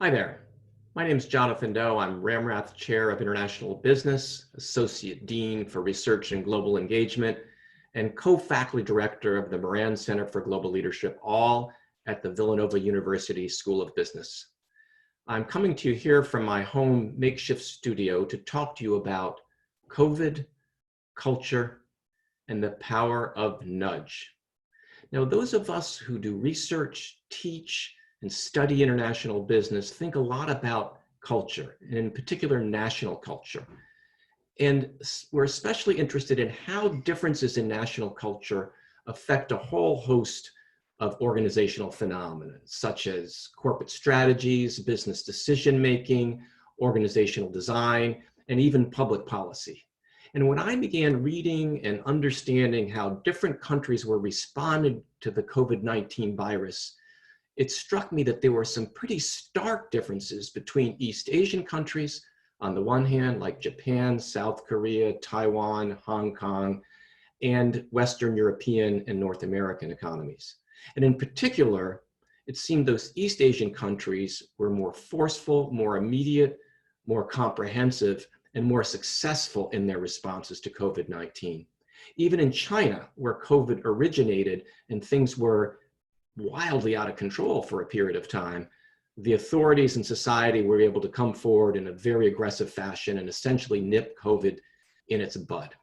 Hi there. My name is Jonathan Doe. I'm Rammrath Chair of International Business, Associate Dean for Research and Global Engagement, and co-faculty director of the Moran Center for Global Leadership, all at the Villanova University School of Business. I'm coming to you here from my home makeshift studio to talk to you about COVID, culture, and the power of nudge. Now, those of us who do research, teach, and study international business think a lot about culture, and in particular, national culture. And we're especially interested in how differences in national culture affect a whole host of organizational phenomena, such as corporate strategies, business decision-making, organizational design, and even public policy. And when I began reading and understanding how different countries were responding to the COVID-19 virus, it struck me that there were some pretty stark differences between East Asian countries, on the one hand, like Japan, South Korea, Taiwan, Hong Kong, and Western European and North American economies. And in particular, it seemed those East Asian countries were more forceful, more immediate, more comprehensive, and more successful in their responses to COVID-19. Even in China, where COVID originated and things were wildly out of control for a period of time, the authorities and society were able to come forward in a very aggressive fashion and essentially nip COVID in its bud.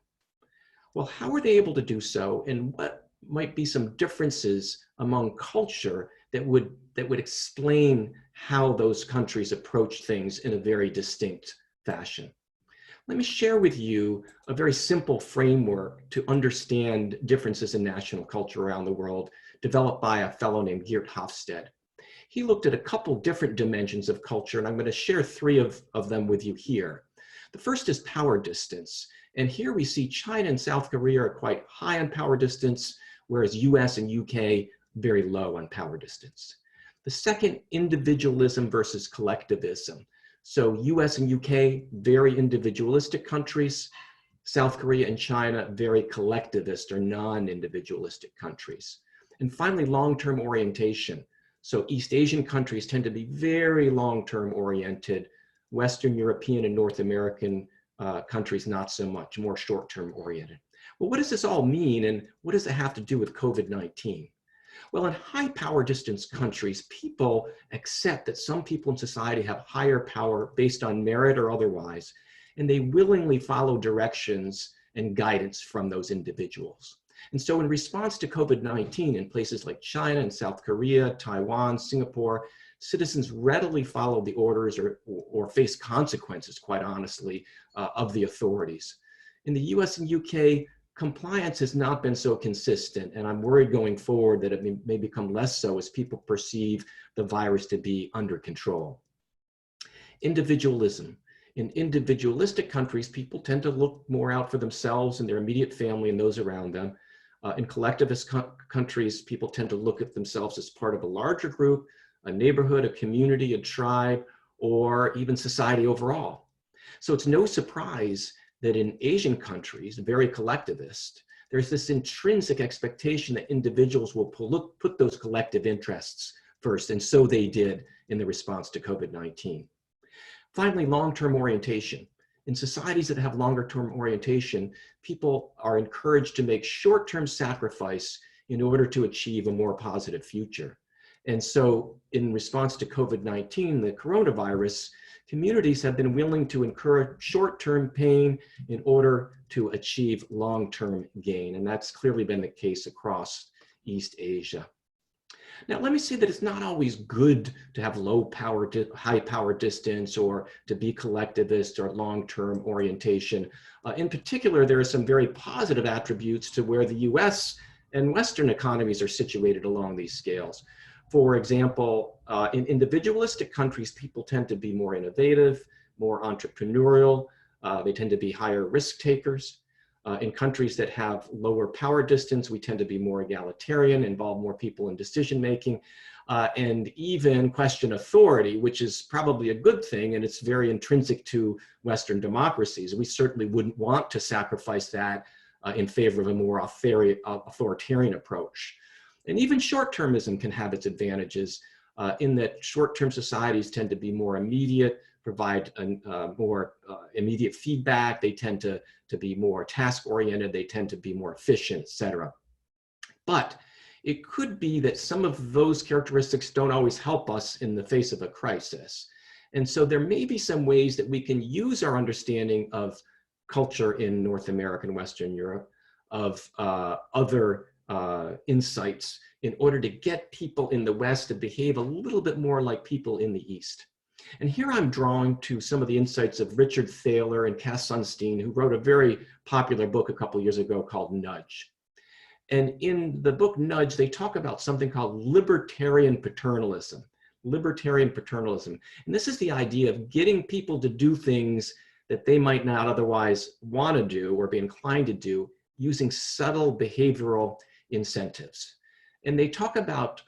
Well, how were they able to do so, and what might be some differences among culture that would explain how those countries approach things in a very distinct fashion? Let me share with you a very simple framework to understand differences in national culture around the world, developed by a fellow named Hofstede. He looked at a couple different dimensions of culture, and I'm going to share three of them with you here. The first is power distance. And here we see China and South Korea are quite high on power distance, whereas US and UK very low on power distance. The second, individualism versus collectivism. So US and UK, very individualistic countries. South Korea and China, very collectivist or non-individualistic countries. And finally, long-term orientation. So East Asian countries tend to be very long-term oriented. Western European and North American countries, not so much, more short-term oriented. Well, what does this all mean, and what does it have to do with COVID-19? Well, in high power distance countries, people accept that some people in society have higher power based on merit or otherwise, and they willingly follow directions and guidance from those individuals. And so in response to COVID-19 in places like China and South Korea, Taiwan, Singapore, citizens readily followed the orders or faced consequences, quite honestly, of the authorities. In the US and UK, compliance has not been so consistent, and I'm worried going forward that it may become less so as people perceive the virus to be under control. Individualism. In individualistic countries, people tend to look more out for themselves and their immediate family and those around them. In collectivist countries, people tend to look at themselves as part of a larger group, a neighborhood, a community, a tribe, or even society overall. So it's no surprise that in Asian countries, very collectivist, there's this intrinsic expectation that individuals will put those collective interests first, and so they did in the response to COVID-19. Finally, long-term orientation. In societies that have longer-term orientation, people are encouraged to make short-term sacrifice in order to achieve a more positive future. And so in response to COVID-19, the coronavirus, communities have been willing to incur short-term pain in order to achieve long-term gain. And that's clearly been the case across East Asia. Now, let me say that it's not always good to have high power distance or to be collectivist or long-term orientation. In particular, there are some very positive attributes to where the US and Western economies are situated along these scales. For example, in individualistic countries, people tend to be more innovative, more entrepreneurial. They tend to be higher risk takers. In countries that have lower power distance, we tend to be more egalitarian, involve more people in decision-making, and even question authority, which is probably a good thing, and it's very intrinsic to Western democracies. We certainly wouldn't want to sacrifice that in favor of a more authoritarian approach. And even short-termism can have its advantages. in that short-term societies tend to be more immediate, provide more immediate feedback. They tend to be more task-oriented. They tend to be more efficient, et cetera. But it could be that some of those characteristics don't always help us in the face of a crisis. And so there may be some ways that we can use our understanding of culture in North America and Western Europe, of other insights, in order to get people in the West to behave a little bit more like people in the East. And here I'm drawing to some of the insights of Richard Thaler and Cass Sunstein, who wrote a very popular book a couple years ago called Nudge. And in the book Nudge, they talk about something called libertarian paternalism. Libertarian paternalism. And this is the idea of getting people to do things that they might not otherwise want to do or be inclined to do using subtle behavioral incentives. And they talk about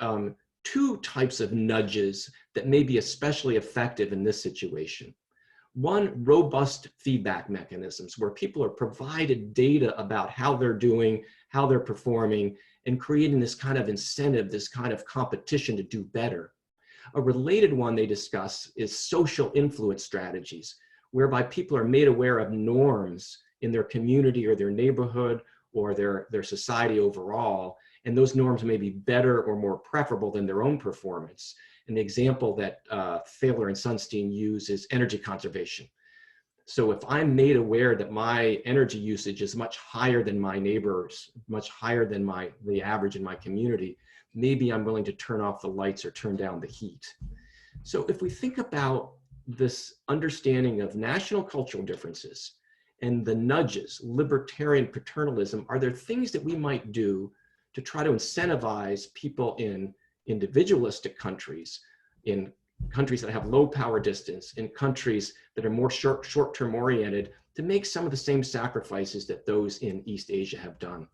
two types of nudges that may be especially effective in this situation. One, robust feedback mechanisms, where people are provided data about how they're doing, how they're performing, and creating this kind of incentive, this kind of competition to do better. A related one they discuss is social influence strategies, whereby people are made aware of norms in their community or their neighborhood or their society overall, and those norms may be better or more preferable than their own performance. And the example that Thaler and Sunstein use is energy conservation. So if I'm made aware that my energy usage is much higher than my neighbors, much higher than the average in my community, maybe I'm willing to turn off the lights or turn down the heat. So if we think about this understanding of national cultural differences and the nudges, libertarian paternalism, are there things that we might do to try to incentivize people in individualistic countries, in countries that have low power distance, in countries that are more short-term oriented, to make some of the same sacrifices that those in East Asia have done?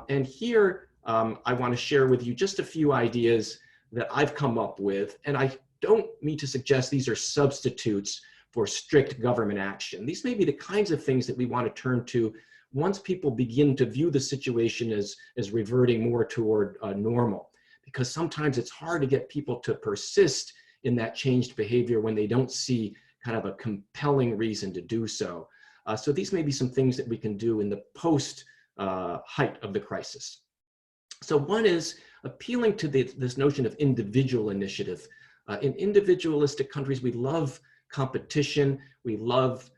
And here, I want to share with you just a few ideas that I've come up with, and I don't mean to suggest these are substitutes for strict government action. These may be the kinds of things that we want to turn to once people begin to view the situation as reverting more toward normal, because sometimes it's hard to get people to persist in that changed behavior when they don't see kind of a compelling reason to do so. So these may be some things that we can do in the post height of the crisis. So one is appealing to this notion of individual initiative. In individualistic countries, we love competition, we love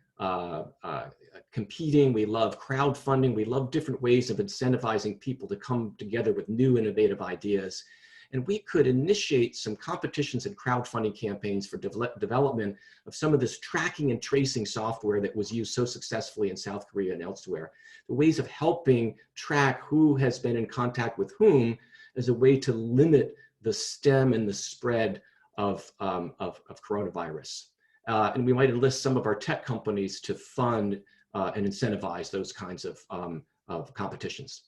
competing, we love crowdfunding, we love different ways of incentivizing people to come together with new innovative ideas. And we could initiate some competitions and crowdfunding campaigns for development of some of this tracking and tracing software that was used so successfully in South Korea and elsewhere. The ways of helping track who has been in contact with whom as a way to limit the stem and the spread of coronavirus. And we might enlist some of our tech companies to fund and incentivize those kinds of competitions.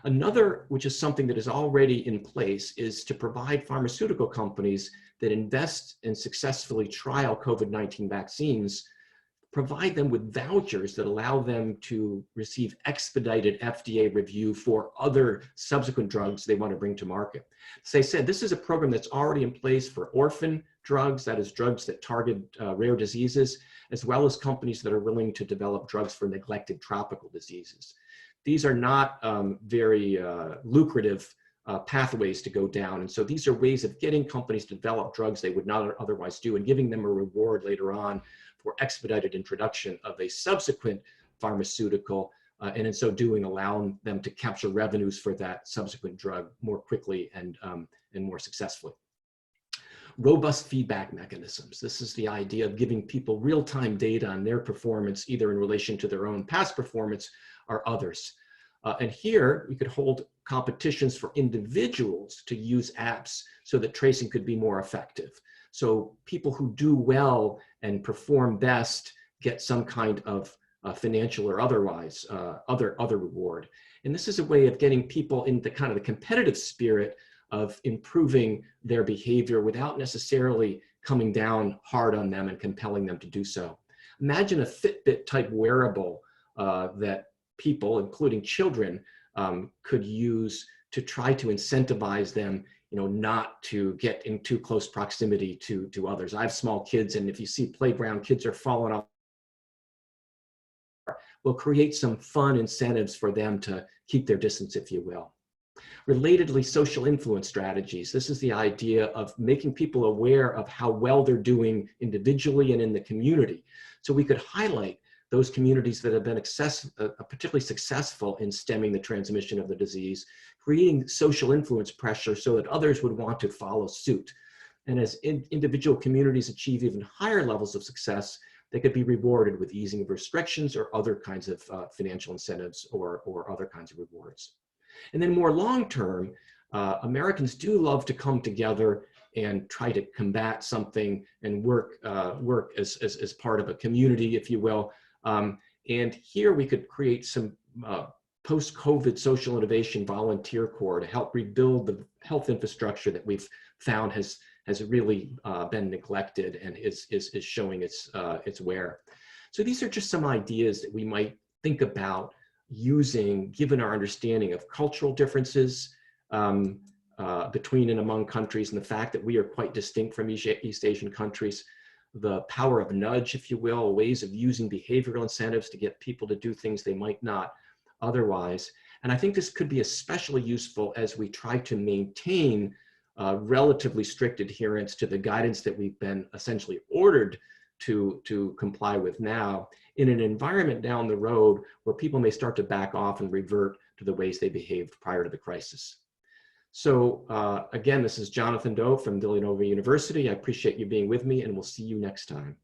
Another, which is something that is already in place, is to provide pharmaceutical companies that invest and successfully trial COVID-19 vaccines, provide them with vouchers that allow them to receive expedited FDA review for other subsequent drugs they want to bring to market. As I said, this is a program that's already in place for orphan drugs, that is drugs that target rare diseases, as well as companies that are willing to develop drugs for neglected tropical diseases. These are not very lucrative pathways to go down. And so these are ways of getting companies to develop drugs they would not otherwise do and giving them a reward later on for expedited introduction of a subsequent pharmaceutical, and in so doing, allowing them to capture revenues for that subsequent drug more quickly and more successfully. Robust feedback mechanisms. This is the idea of giving people real-time data on their performance, either in relation to their own past performance or others. And here we could hold competitions for individuals to use apps so that tracing could be more effective. So people who do well and perform best get some kind of financial or otherwise other reward. And this is a way of getting people into kind of the competitive spirit of improving their behavior without necessarily coming down hard on them and compelling them to do so. Imagine a Fitbit type wearable that people, including children, could use to try to incentivize them not to get in too close proximity to others. I have small kids, and if you see playground, kids are falling off. We'll create some fun incentives for them to keep their distance, if you will. Relatedly, social influence strategies. This is the idea of making people aware of how well they're doing individually and in the community. So we could highlight those communities that have been particularly successful in stemming the transmission of the disease, creating social influence pressure so that others would want to follow suit. And as individual communities achieve even higher levels of success, they could be rewarded with easing of restrictions or other kinds of financial incentives or other kinds of rewards. And then more long-term, Americans do love to come together and try to combat something and work as part of a community, if you will. And here we could create some post-COVID social innovation volunteer corps to help rebuild the health infrastructure that we've found has really been neglected and is showing its wear. So these are just some ideas that we might think about using, given our understanding of cultural differences between and among countries, and the fact that we are quite distinct from East Asian countries, the power of nudge, if you will, ways of using behavioral incentives to get people to do things they might not otherwise. And I think this could be especially useful as we try to maintain relatively strict adherence to the guidance that we've been essentially ordered to comply with now, in an environment down the road where people may start to back off and revert to the ways they behaved prior to the crisis. So again, this is Jonathan Doe from Villanova University. I appreciate you being with me, and we'll see you next time.